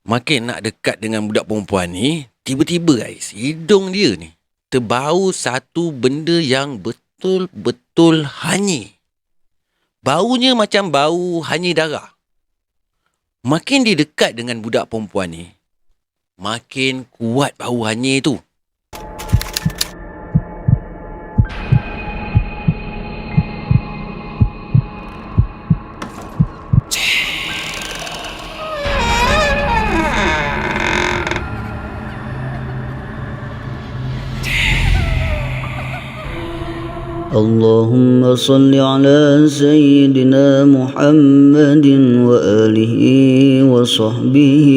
Makin nak dekat dengan budak perempuan ni, tiba-tiba guys, hidung dia ni terbau satu benda yang betul-betul hanyir. Baunya macam bau hanyir darah. Makin dia dekat dengan budak perempuan ni, makin kuat bau hanyir tu. اللهم صل على سيدنا محمد وآله وصحبه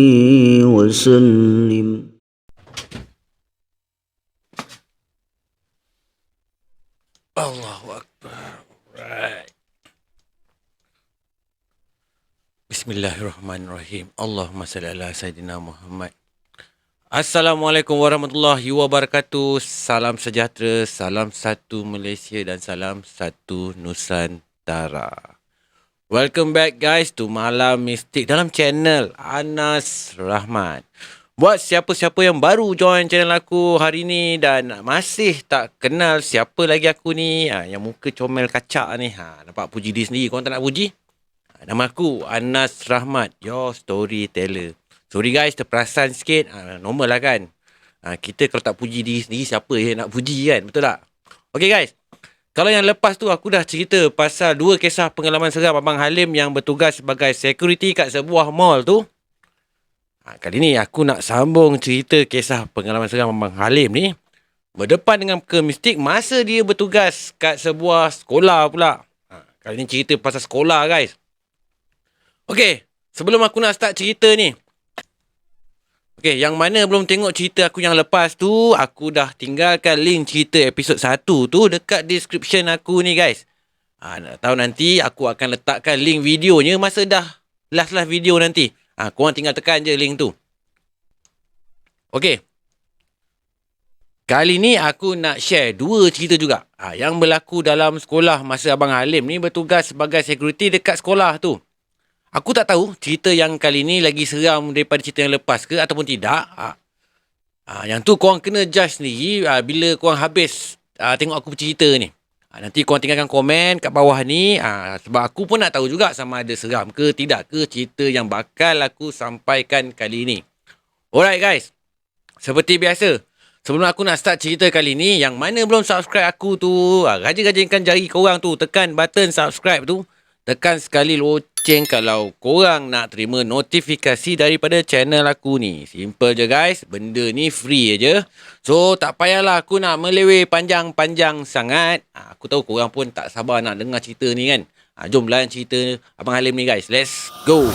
وسلم. Allahu Akbar. Right. Bismillahirrahmanirrahim. Allahumma salli ala Sayyidina Muhammad. Assalamualaikum warahmatullahi wabarakatuh. Salam sejahtera, salam satu Malaysia dan salam satu Nusantara. Welcome back guys to Malam Mistik dalam channel Anas Rahmat. Buat siapa-siapa yang baru join channel aku hari ni dan masih tak kenal siapa lagi aku ni, yang muka comel kacak ni, nampak puji diri sendiri, korang tak nak puji? Nama aku Anas Rahmat, your storyteller. Sorry guys, terperasan sikit. Normal lah kan. Kita kalau tak puji diri sendiri, siapa yang nak puji kan? Betul tak? Okay guys. Kalau yang lepas tu aku dah cerita pasal 2 kisah pengalaman seram Abang Halim yang bertugas sebagai security kat sebuah mall tu. Kali ni aku nak sambung cerita kisah pengalaman seram Abang Halim ni berdepan dengan perkara mistik masa dia bertugas kat sebuah sekolah pula. Kali ni cerita pasal sekolah guys. Okay, sebelum aku nak start cerita ni, okay, yang mana belum tengok cerita aku yang lepas tu, aku dah tinggalkan link cerita episod 1 tu dekat description aku ni guys. Nak tahu nanti aku akan letakkan link videonya masa dah last video nanti. Korang tinggal tekan je link tu. Okay. Kali ni aku nak share 2 cerita juga. Yang berlaku dalam sekolah masa Abang Halim ni bertugas sebagai security dekat sekolah tu. Aku tak tahu cerita yang kali ni lagi seram daripada cerita yang lepas ke ataupun tidak. Yang tu korang kena judge sendiri bila korang habis tengok aku bercerita ni. Nanti korang tinggalkan komen kat bawah ni. Sebab aku pun nak tahu juga sama ada seram ke tidak ke cerita yang bakal aku sampaikan kali ni. Alright guys. Seperti biasa, sebelum aku nak start cerita kali ni, yang mana belum subscribe aku tu, rajin-rajinkan jari korang tu, tekan button subscribe tu. Tekan sekali loceng kalau korang nak terima notifikasi daripada channel aku ni. Simple je guys. Benda ni free je. So tak payahlah aku nak meleweh panjang-panjang sangat. Aku tahu korang pun tak sabar nak dengar cerita ni kan. Jom layan cerita Abang Halim ni guys. Let's go.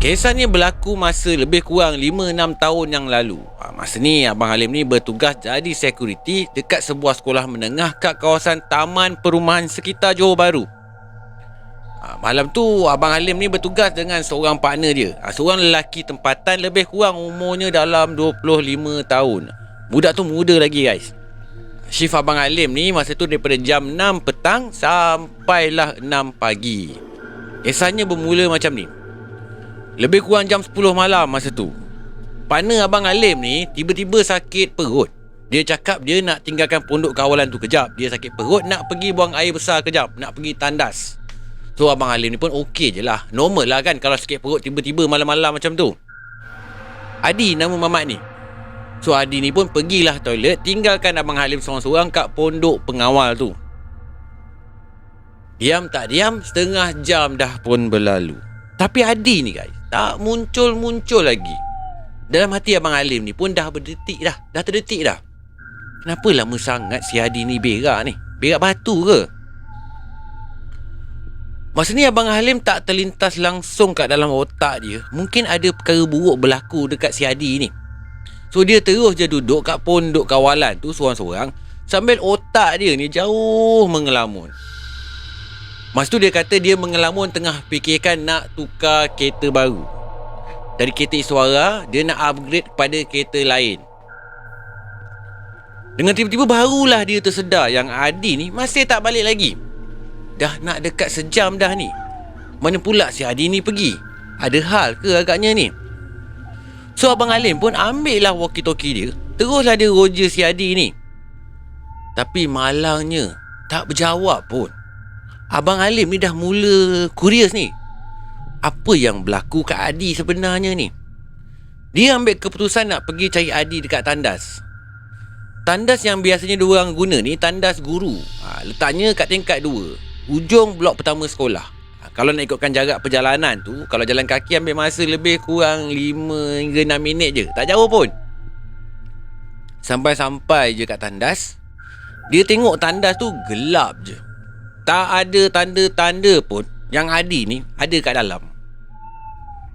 Kisah ni berlaku masa lebih kurang 5-6 tahun yang lalu. Masa ni Abang Halim ni bertugas jadi security dekat sebuah sekolah menengah kat kawasan Taman Perumahan sekitar Johor Bahru. Malam tu Abang Halim ni bertugas dengan seorang partner dia. Seorang lelaki tempatan lebih kurang umurnya dalam 25 tahun. Budak tu muda lagi guys. Shift Abang Halim ni masa tu daripada jam 6 petang sampailah 6 pagi. Kisahnya bermula macam ni. Lebih kurang jam 10 malam masa tu, partner Abang Halim ni tiba-tiba sakit perut. Dia cakap dia nak tinggalkan pondok kawalan tu kejap. Dia sakit perut, nak pergi buang air besar kejap, nak pergi tandas. So Abang Halim ni pun okey je lah. Normal lah kan kalau sakit perut tiba-tiba malam-malam macam tu. Adi nama mamat ni. So Adi ni pun pergilah toilet, tinggalkan Abang Halim seorang-seorang kat pondok pengawal tu. Diam tak diam, setengah jam dah pun berlalu. Tapi Adi ni guys, tak muncul-muncul lagi. Dalam hati Abang Halim ni pun dah berdetik dah. Dah terdetik dah. Kenapa lama sangat si Adi ni berak ni? Berak batu ke? Masa ni Abang Halim tak terlintas langsung kat dalam otak dia, mungkin ada perkara buruk berlaku dekat si Adi ni. So dia terus je duduk kat pondok kawalan tu seorang-seorang sambil otak dia ni jauh mengelamun. Masa tu dia kata dia mengelamun tengah fikirkan nak tukar kereta baru. Dari kereta Iswara, dia nak upgrade kepada kereta lain. Dengan tiba-tiba barulah dia tersedar yang Adi ni masih tak balik lagi. Dah nak dekat sejam dah ni. Mana pula si Hadi ni pergi? Ada hal ke agaknya ni? So Abang Halim pun ambil lah walkie-talkie dia. Teruslah dia roja si Hadi ni. Tapi malangnya tak berjawab pun. Abang Halim ni dah mula curious ni. Apa yang berlaku kat Hadi sebenarnya ni? Dia ambil keputusan nak pergi cari Hadi dekat tandas. Tandas yang biasanya diorang guna ni tandas guru. Letaknya kat tingkat 2, hujung blok pertama sekolah. Kalau nak ikutkan jarak perjalanan tu, kalau jalan kaki ambil masa lebih kurang 5 hingga 6 minit je. Tak jauh pun. Sampai-sampai je kat tandas, dia tengok tandas tu gelap je. Tak ada tanda-tanda pun yang Hadi ni ada kat dalam.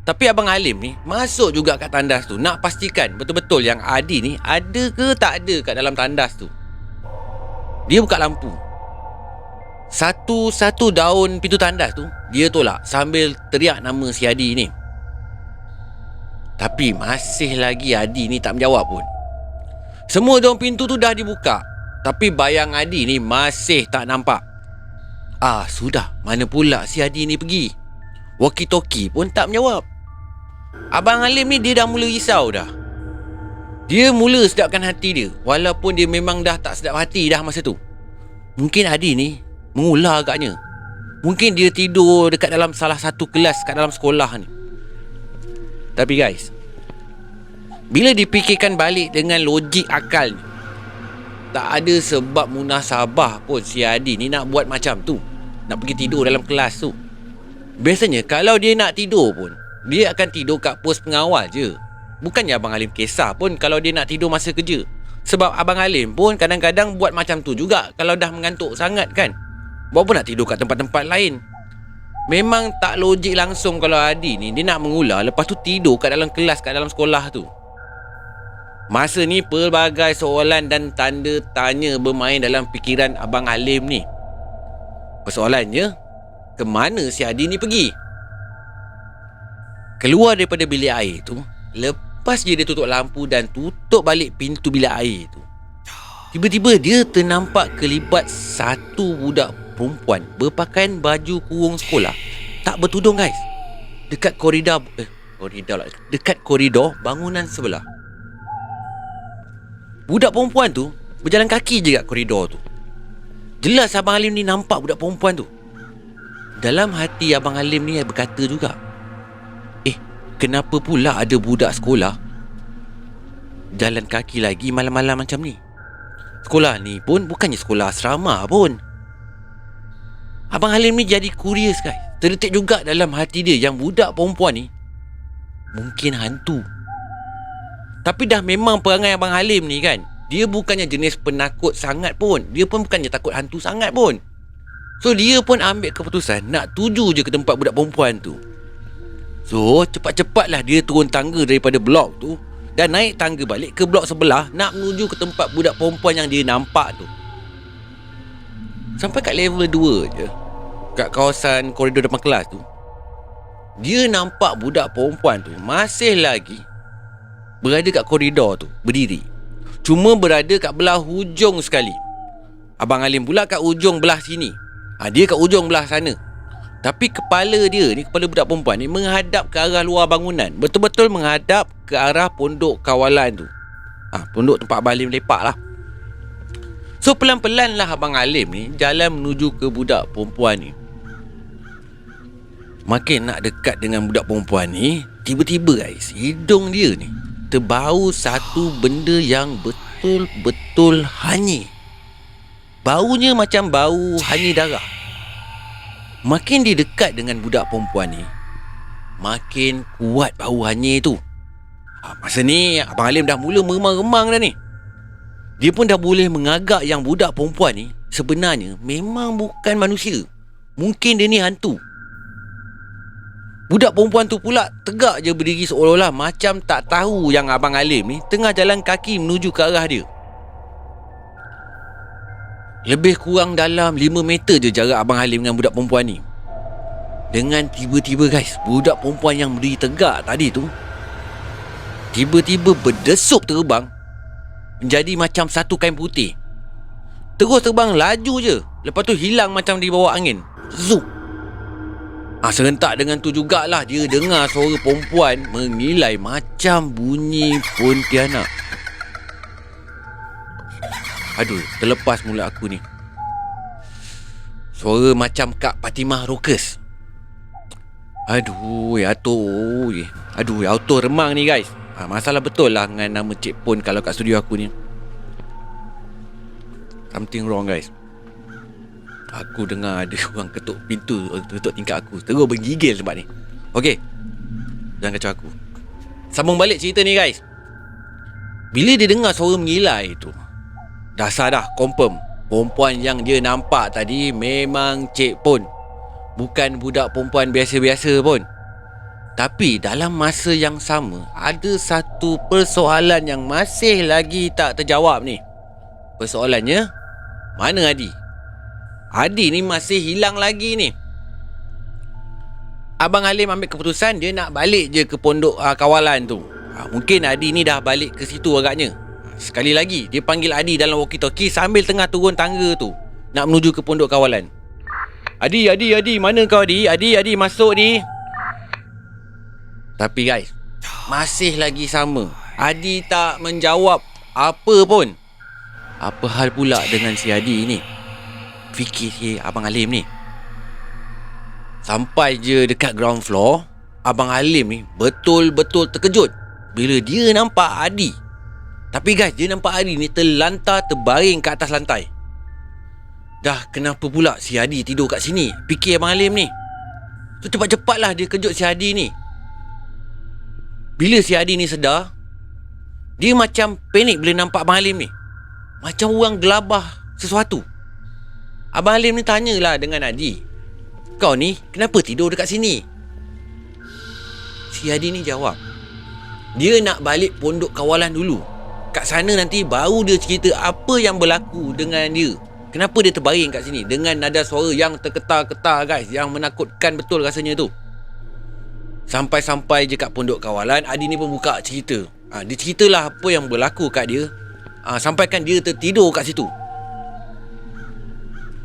Tapi Abang Halim ni masuk juga kat tandas tu, nak pastikan betul-betul yang Hadi ni ada ke tak ada kat dalam tandas tu. Dia buka lampu. Satu-satu daun pintu tandas tu dia tolak sambil teriak nama si Hadi ni. Tapi masih lagi Hadi ni tak menjawab pun. Semua daun pintu tu dah dibuka, tapi bayang Hadi ni masih tak nampak. Sudah, mana pula si Hadi ni pergi? Walkie-talkie pun tak menjawab. Abang Halim ni dia dah mula risau dah. Dia mula sedapkan hati dia, walaupun dia memang dah tak sedap hati dah masa tu. Mungkin Hadi ni mengular agaknya. Mungkin dia tidur dekat dalam salah satu kelas kat dalam sekolah ni. Tapi guys, bila dipikirkan balik dengan logik akal ni, tak ada sebab munasabah pun si Hadi ni nak buat macam tu, nak pergi tidur dalam kelas tu. Biasanya kalau dia nak tidur pun, dia akan tidur kat pos pengawal je. Bukannya Abang Halim kisah pun kalau dia nak tidur masa kerja. Sebab Abang Halim pun kadang-kadang buat macam tu juga kalau dah mengantuk sangat kan. Buat pun nak tidur kat tempat-tempat lain. Memang tak logik langsung kalau Hadi ni dia nak mengular lepas tu tidur kat dalam kelas, kat dalam sekolah tu. Masa ni pelbagai soalan dan tanda tanya bermain dalam fikiran Abang Halim ni. Persoalannya, ke mana si Hadi ni pergi? Keluar daripada bilik air tu, lepas je dia tutup lampu dan tutup balik pintu bilik air tu, tiba-tiba dia ternampak kelibat satu budak perempuan berpakaian baju kurung sekolah, tak bertudung guys, dekat dekat koridor bangunan sebelah. Budak perempuan tu berjalan kaki je kat koridor tu. Jelas Abang Halim ni nampak budak perempuan tu. Dalam hati Abang Halim ni berkata juga, kenapa pula ada budak sekolah jalan kaki lagi malam-malam macam ni? Sekolah ni pun bukannya sekolah asrama pun. Abang Halim ni jadi curious guys. Terdetik juga dalam hati dia yang budak perempuan ni mungkin hantu. Tapi dah memang perangai Abang Halim ni kan, dia bukannya jenis penakut sangat pun. Dia pun bukannya takut hantu sangat pun. So dia pun ambil keputusan nak tuju je ke tempat budak perempuan tu. So cepat-cepatlah dia turun tangga daripada blok tu dan naik tangga balik ke blok sebelah nak menuju ke tempat budak perempuan yang dia nampak tu. Sampai kat level 2 je, kat kawasan koridor depan kelas tu, dia nampak budak perempuan tu masih lagi berada kat koridor tu, berdiri. Cuma berada kat belah hujung sekali. Abang Halim pula kat ujung belah sini. Dia kat ujung belah sana. Tapi kepala dia ni, kepala budak perempuan ni menghadap ke arah luar bangunan. Betul-betul menghadap ke arah pondok kawalan tu. Pondok tempat Abang Halim lepak lah. So pelan-pelan lah Abang Halim ni jalan menuju ke budak perempuan ni. Makin nak dekat dengan budak perempuan ni, tiba-tiba guys, hidung dia ni terbau satu benda yang betul-betul hanyir. Baunya macam bau hanyir darah. Makin dia dekat dengan budak perempuan ni, makin kuat bau hanyir tu. Masa ni Abang Halim dah mula meremang-remang dah ni. Dia pun dah boleh mengagak yang budak perempuan ni sebenarnya memang bukan manusia. Mungkin dia ni hantu. Budak perempuan tu pula tegak je berdiri seolah-olah macam tak tahu yang Abang Halim ni tengah jalan kaki menuju ke arah dia. Lebih kurang dalam 5 meter je jarak Abang Halim dengan budak perempuan ni. Dengan tiba-tiba guys, budak perempuan yang berdiri tegak tadi tu tiba-tiba berdesup terbang menjadi macam satu kain putih. Terus terbang laju je Lepas tu hilang macam di bawah angin. Zoom. Serentak dengan tu jugalah dia dengar suara perempuan mengilai macam bunyi pontianak. Aduh, terlepas mulut aku ni. Suara macam Kak Fatimah Rockers. Aduh, auto remang ni guys. Masalah betul lah dengan nama Cik Pon kalau kat studio aku ni. Something wrong guys. Aku dengar ada orang ketuk pintu, ketuk tingkap aku. Terus bergigil sebab ni. Okey, jangan kacau aku. Sambung balik cerita ni guys. Bila dia dengar suara mengilai tu, dasar dah, confirm perempuan yang dia nampak tadi memang Cik Pon. Bukan budak perempuan biasa-biasa pun. Tapi dalam masa yang sama, ada satu persoalan yang masih lagi tak terjawab ni. Persoalannya, mana Adi? Adi ni masih hilang lagi ni. Abang Halim ambil keputusan dia nak balik je ke pondok kawalan tu. Mungkin Adi ni dah balik ke situ agaknya. Sekali lagi dia panggil Adi dalam walkie-talkie sambil tengah turun tangga tu nak menuju ke pondok kawalan. Adi, mana kau Adi? Adi, masuk Adi. Tapi guys, masih lagi sama. Adi tak menjawab apa pun. Apa hal pula dengan si Adi ni? Fikir si Abang Halim ni. Sampai je dekat ground floor, Abang Halim ni betul-betul terkejut bila dia nampak Adi. Tapi guys, dia nampak Adi ni terlantar terbaring ke atas lantai. Dah kenapa pula si Adi tidur kat sini? Fikir Abang Halim ni. So cepat-cepatlah dia kejut si Adi ni. Bila si Adi ni sedar, dia macam panik bila nampak Abang Halim ni. Macam orang gelabah sesuatu. Abang Halim ni tanyalah dengan Adi, kau ni kenapa tidur dekat sini? Si Adi ni jawab, dia nak balik pondok kawalan dulu. Kat sana nanti baru dia cerita apa yang berlaku dengan dia. Kenapa dia terbaring kat sini dengan nada suara yang terketar-ketar guys, yang menakutkan betul rasanya tu. Sampai-sampai je kat pondok kawalan, Adi ni pun buka cerita. Dia ceritalah apa yang berlaku kat dia. Sampaikan dia tertidur kat situ.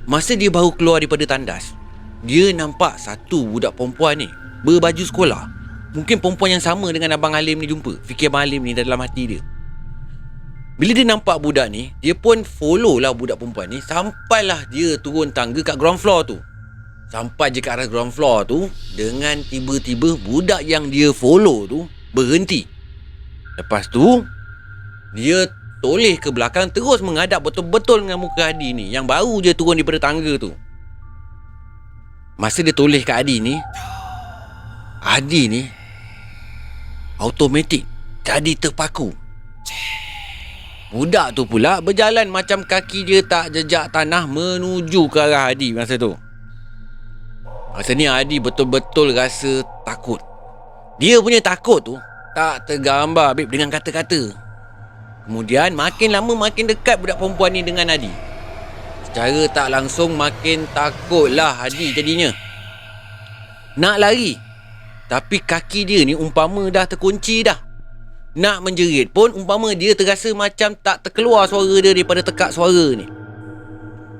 Masa dia baru keluar daripada tandas, dia nampak satu budak perempuan ni berbaju sekolah. Mungkin perempuan yang sama dengan Abang Halim ni jumpa. Fikir Abang Halim ni dalam hati dia. Bila dia nampak budak ni, dia pun follow lah budak perempuan ni. Sampailah dia turun tangga kat ground floor tu. Sampai je kat arah ground floor tu, dengan tiba-tiba budak yang dia follow tu berhenti. Lepas tu, dia toleh ke belakang terus menghadap betul-betul dengan muka Adi ni yang baru je turun daripada tangga tu. Masa dia toleh kat Adi ni automatik jadi terpaku. Budak tu pula berjalan macam kaki dia tak jejak tanah menuju ke arah Adi masa tu. Masa ni Adi betul-betul rasa takut. Dia punya takut tu tak tergambar babe dengan kata-kata. Kemudian makin lama makin dekat budak perempuan ni dengan Adi. Secara tak langsung makin takutlah Adi jadinya. Nak lari, tapi kaki dia ni umpama dah terkunci dah. Nak menjerit pun umpama dia terasa macam tak terkeluar suara dia daripada tekak suara ni.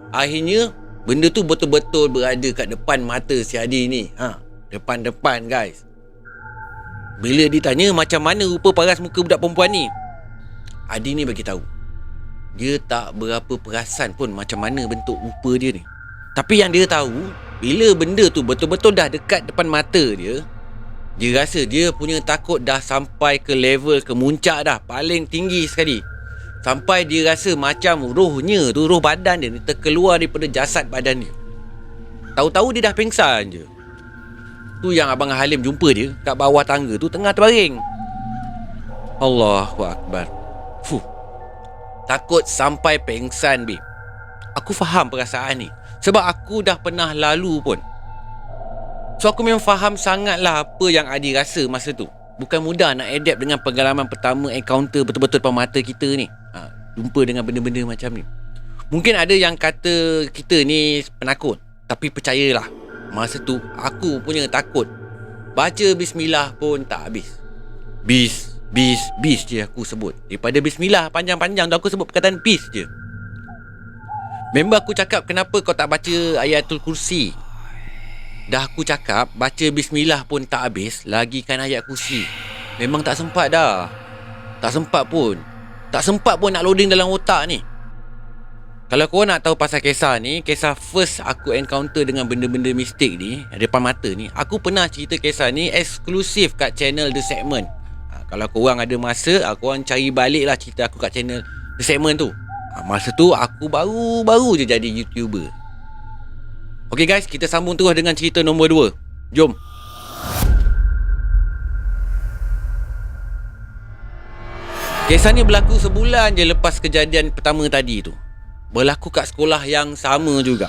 Akhirnya benda tu betul-betul berada kat depan mata si Adi ni. Depan-depan guys. Bila ditanya macam mana rupa paras muka budak perempuan ni, Adi ni bagi tahu dia tak berapa perasan pun macam mana bentuk rupa dia ni. Tapi yang dia tahu, bila benda tu betul-betul dah dekat depan mata dia, dia rasa dia punya takut dah sampai ke level kemuncak dah, paling tinggi sekali. Sampai dia rasa macam rohnya tu, roh badan dia ni terkeluar daripada jasad badan dia. Tahu-tahu dia dah pengsan je. Tu yang Abang Halim jumpa dia kat bawah tangga tu tengah terbaring. Allahu Akbar. Takut sampai pengsan babe. Aku faham perasaan ni, sebab aku dah pernah lalu pun. So aku memang faham sangatlah apa yang Adi rasa masa tu. Bukan mudah nak adapt dengan pengalaman pertama encounter betul-betul depan mata kita ni. Jumpa dengan benda-benda macam ni. Mungkin ada yang kata kita ni penakut, tapi percayalah, masa tu aku punya takut. Baca bismillah pun tak habis. Bis je aku sebut. Daripada bismillah panjang-panjang tu aku sebut perkataan bis je. Member aku cakap, kenapa kau tak baca ayatul kursi? Dah aku cakap, baca bismillah pun tak habis, lagikan ayat kursi. Memang tak sempat dah. Tak sempat pun nak loading dalam otak ni. Kalau korang nak tahu pasal kisah ni, kisah first aku encounter dengan benda-benda mistik ni, depan mata ni, aku pernah cerita kisah ni eksklusif kat channel The Segment. Kalau korang ada masa, korang cari balik lah cerita aku kat channel The Segment tu. Masa tu aku baru je jadi YouTuber. Okay guys, kita sambung terus dengan cerita nombor 2. Jom. Kisah ni berlaku sebulan je lepas kejadian pertama tadi tu. Berlaku kat sekolah yang sama juga.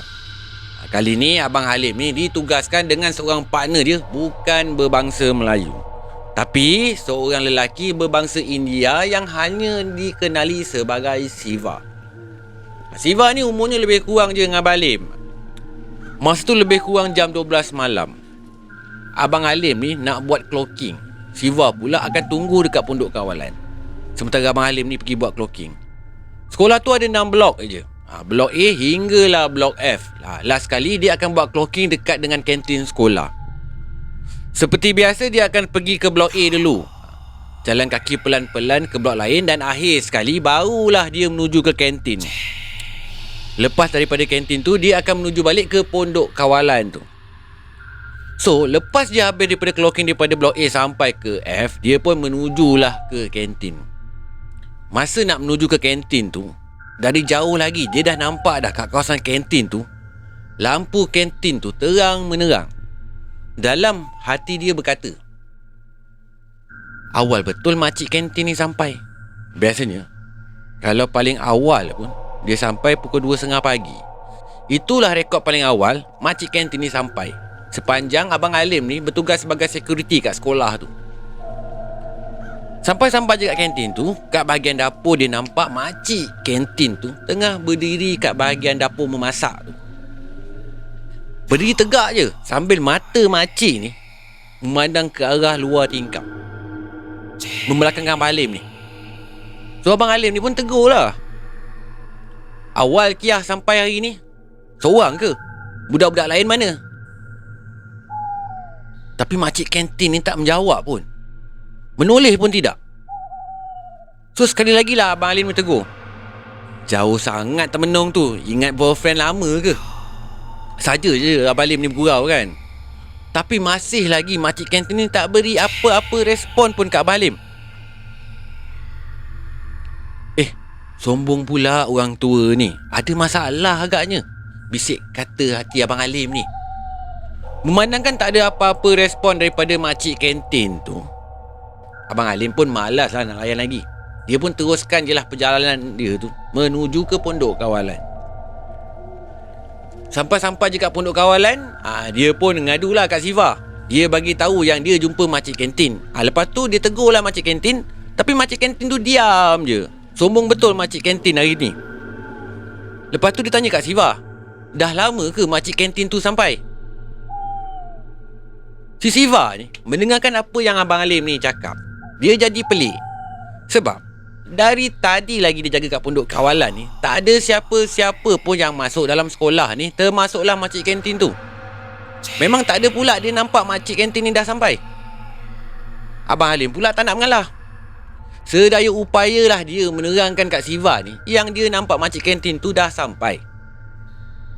Kali ni Abang Halim ni ditugaskan dengan seorang partner dia, bukan berbangsa Melayu, tapi seorang lelaki berbangsa India yang hanya dikenali sebagai Siva. Siva ni umurnya lebih kurang je dengan Abang Halim. Masa tu lebih kurang jam 12 malam. Abang Halim ni nak buat clocking. Siva pula akan tunggu dekat pondok kawalan, sementara Abang Halim ni pergi buat clocking. Sekolah tu ada 6 blok je. Blok A hinggalah blok F. Last kali dia akan buat clocking dekat dengan kantin sekolah. Seperti biasa dia akan pergi ke blok A dulu, jalan kaki pelan-pelan ke blok lain, dan akhir sekali barulah dia menuju ke kantin. Lepas daripada kantin tu, dia akan menuju balik ke pondok kawalan tu. So, lepas dia habis daripada clocking daripada blok A sampai ke F, dia pun menujulah ke kantin. Masa nak menuju ke kantin tu, dari jauh lagi dia dah nampak dah kat kawasan kantin tu, lampu kantin tu terang menerang. Dalam hati dia berkata, awal betul makcik kantin ni sampai. Biasanya kalau paling awal pun dia sampai pukul 2.30 pagi. Itulah rekod paling awal makcik kantin ni sampai sepanjang Abang Halim ni bertugas sebagai security kat sekolah tu. Sampai-sampai je kat kantin tu, kat bahagian dapur dia nampak makcik kantin tu tengah berdiri kat bahagian dapur memasak tu. Berdiri tegak je sambil mata makcik ni memandang ke arah luar tingkap, membelakangkan Abang Halim ni. So Abang Halim ni pun tegur lah. Awal Kiah sampai hari ni seorang ke? Budak-budak lain mana? Tapi makcik kantin ni tak menjawab pun, menoleh pun tidak. So sekali lagi lah Abang Halim tegur. Jauh sangat termenung tu, ingat boyfriend lama ke? Saja je Abang Halim ni bergurau kan. Tapi masih lagi makcik kantin ni tak beri apa-apa respon pun kat Abang Halim. Sombong pula orang tua ni, ada masalah agaknya, bisik kata hati Abang Halim ni. Memandangkan tak ada apa-apa respon daripada makcik kantin tu, Abang Halim pun malas lah nak layan lagi. Dia pun teruskan je lah perjalanan dia tu menuju ke pondok kawalan. Sampai-sampai je kat pondok kawalan, dia pun ngadulah kat Siva. Dia bagi tahu yang dia jumpa makcik kantin. Lepas tu dia tegurlah makcik kantin, tapi makcik kantin tu diam je. Sombong betul makcik kantin hari ni. Lepas tu dia tanya kat Siva, dah lama ke makcik kantin tu sampai? Si Siva ni mendengarkan apa yang Abang Halim ni cakap, dia jadi pelik. Sebab dari tadi lagi dia jaga kat pondok kawalan ni, tak ada siapa-siapa pun yang masuk dalam sekolah ni, termasuklah makcik kantin tu. Memang tak ada pula dia nampak makcik kantin ni dah sampai. Abang Halim pula tak nak mengalah. Sedaya upayalah dia menerangkan kat Siva ni yang dia nampak makcik kantin tu dah sampai.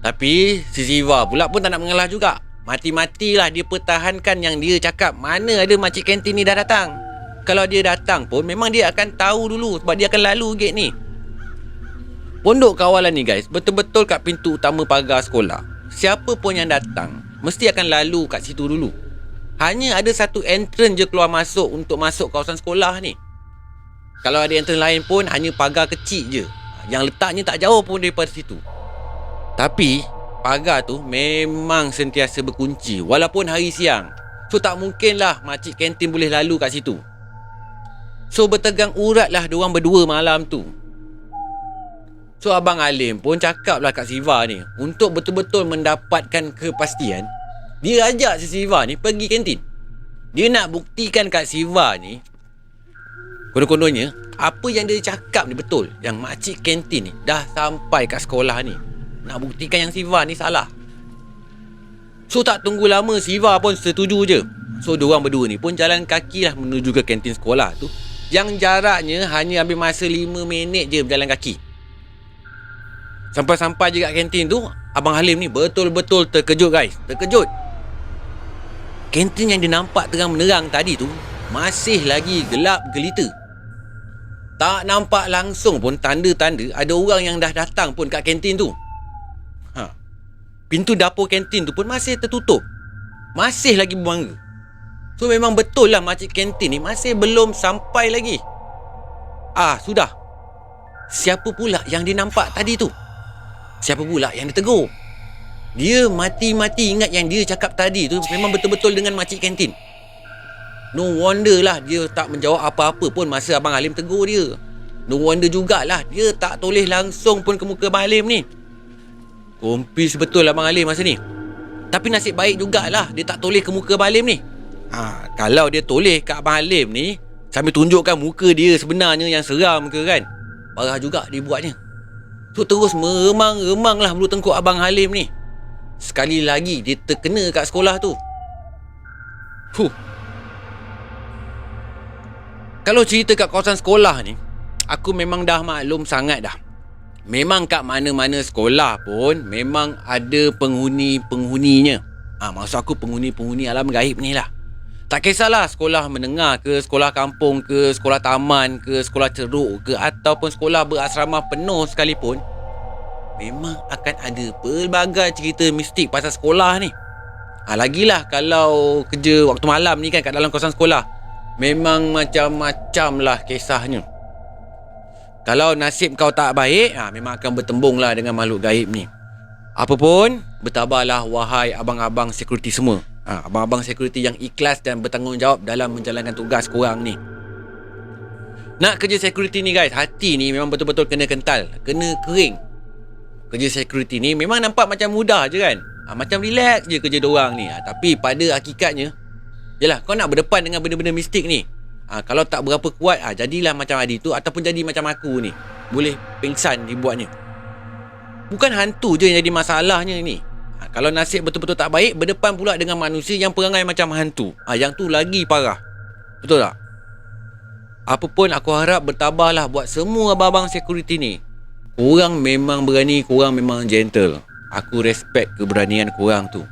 Tapi si Siva pula pun tak nak mengalah juga. Mati-matilah dia pertahankan yang dia cakap, mana ada makcik kantin ni dah datang. Kalau dia datang pun memang dia akan tahu dulu, sebab dia akan lalu gate ni. Pondok kawalan ni guys, betul-betul kat pintu utama pagar sekolah. Siapa pun yang datang mesti akan lalu kat situ dulu. Hanya ada satu entrance je keluar masuk untuk masuk kawasan sekolah ni. Kalau ada entrance lain pun hanya pagar kecil je, yang letaknya tak jauh pun daripada situ. Tapi pagar tu memang sentiasa berkunci walaupun hari siang. So tak mungkinlah makcik kantin boleh lalu kat situ. So bertegang uratlah diorang berdua malam tu. So Abang Halim pun cakap lah kat Siva ni, untuk betul-betul mendapatkan kepastian, dia ajak si Siva ni pergi kantin. Dia nak buktikan kat Siva ni, konon-kononnya apa yang dia cakap ni betul, yang makcik kantin ni dah sampai kat sekolah ni. nak buktikan yang Siva ni salah. So tak tunggu lama, Siva pun setuju je. So diorang berdua ni pun jalan kaki lah menuju ke kantin sekolah tu, yang jaraknya hanya ambil masa 5 minit je berjalan kaki. Sampai-sampai je kat kantin tu, Abang Halim ni betul-betul terkejut guys. Terkejut. Kantin yang dia nampak terang menerang tadi tu masih lagi gelap gelita. Tak nampak langsung pun tanda-tanda ada orang yang dah datang pun kat kantin tu. Pintu dapur kantin tu pun masih tertutup. Masih lagi berbangga. So memang betul lah makcik kantin ni masih belum sampai lagi. Sudah. Siapa pula yang dia nampak tadi tu? Siapa pula yang ditegur? Dia mati-mati ingat yang dia cakap tadi tu memang betul-betul dengan makcik kantin. No wonder lah dia tak menjawab apa-apa pun masa Abang Halim tegur dia. No wonder jugalah dia tak toleh langsung pun ke muka Abang Halim ni. Kompis betul Abang Halim masa ni. Tapi nasib baik jugalah dia tak toleh ke muka Abang Halim ni. Kalau dia toleh ke Abang Halim ni sambil tunjukkan muka dia sebenarnya yang seram ke kan, parah juga dia buatnya. So terus meremang-remang lah bulu tengkuk Abang Halim ni. Sekali lagi dia terkena kat sekolah tu. Kalau cerita kat kawasan sekolah ni, aku memang dah maklum sangat dah. Memang kat mana-mana sekolah pun memang ada penghuni-penghuninya. Maksud aku penghuni-penghuni alam gaib ni lah. Tak kisahlah sekolah menengah ke, sekolah kampung ke, sekolah taman ke, sekolah ceruk ke, ataupun sekolah berasrama penuh sekalipun, memang akan ada pelbagai cerita mistik pasal sekolah ni. Lagilah kalau kerja waktu malam ni kan kat dalam kawasan sekolah, memang macam-macam lah kisahnya. Kalau nasib kau tak baik, memang akan bertembung lah dengan makhluk gaib ni. Apa pun, bertabahlah wahai abang-abang security semua. Abang-abang security yang ikhlas dan bertanggungjawab dalam menjalankan tugas korang ni. Nak kerja security ni guys, hati ni memang betul-betul kena kental, kena kering. Kerja security ni memang nampak macam mudah je kan. Macam relax je kerja diorang ni. Tapi pada hakikatnya, yelah, kau nak berdepan dengan benda-benda mistik ni. Kalau tak berapa kuat, jadilah macam Adi tu ataupun jadi macam aku ni. Boleh pingsan dibuatnya. Bukan hantu je yang jadi masalahnya ni. Kalau nasib betul-betul tak baik, berdepan pula dengan manusia yang perangai macam hantu. Yang tu lagi parah. Betul tak? Apa pun aku harap bertabahlah buat semua abang-abang security ni. Korang memang berani, korang memang gentle. Aku respect keberanian korang tu.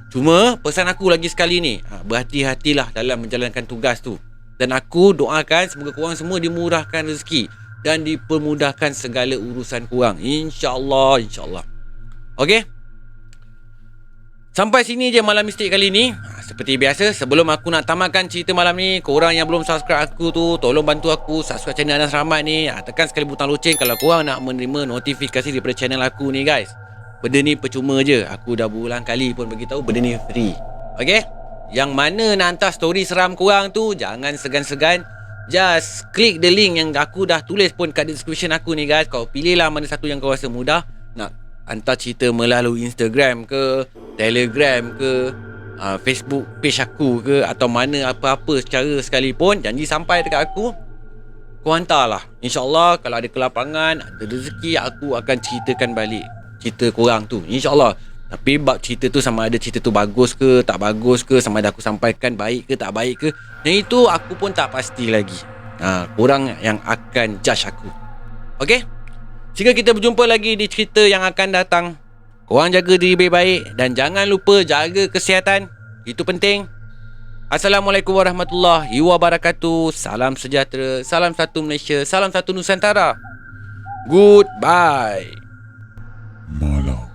Cuma pesan aku lagi sekali ni, berhati-hatilah dalam menjalankan tugas tu. Dan aku doakan semoga korang semua dimurahkan rezeki dan dipermudahkan segala urusan korang. InsyaAllah, insyaAllah. Okey? Sampai sini je malam mistik kali ni. Seperti biasa, sebelum aku nak tamatkan cerita malam ni, korang yang belum subscribe aku tu, tolong bantu aku subscribe channel Anas Rahmat ni. Tekan sekali butang loceng kalau korang nak menerima notifikasi daripada channel aku ni guys. Benda ni percuma je. Aku dah berulang kali pun beritahu benda ni free. Okay? Yang mana nak hantar story seram korang tu, jangan segan-segan. Just klik the link yang aku dah tulis pun kat description aku ni guys. Kau pilihlah mana satu yang kau rasa mudah. Nak hantar cerita melalui Instagram ke, Telegram ke, Facebook page aku ke, atau mana apa-apa secara sekalipun, janji sampai dekat aku, kau hantarlah. InsyaAllah kalau ada kelapangan, ada rezeki, aku akan ceritakan balik cerita korang tu, InsyaAllah. Tapi bab cerita tu, sama ada cerita tu bagus ke tak bagus ke, sama ada aku sampaikan baik ke tak baik ke, yang itu aku pun tak pasti lagi. Korang yang akan judge aku. Okay? Sehingga kita berjumpa lagi di cerita yang akan datang. Korang jaga diri baik-baik dan jangan lupa jaga kesihatan. Itu penting. Assalamualaikum warahmatullahi wabarakatuh. Salam sejahtera, salam satu Malaysia, salam satu Nusantara. Goodbye. Malam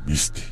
Mistik.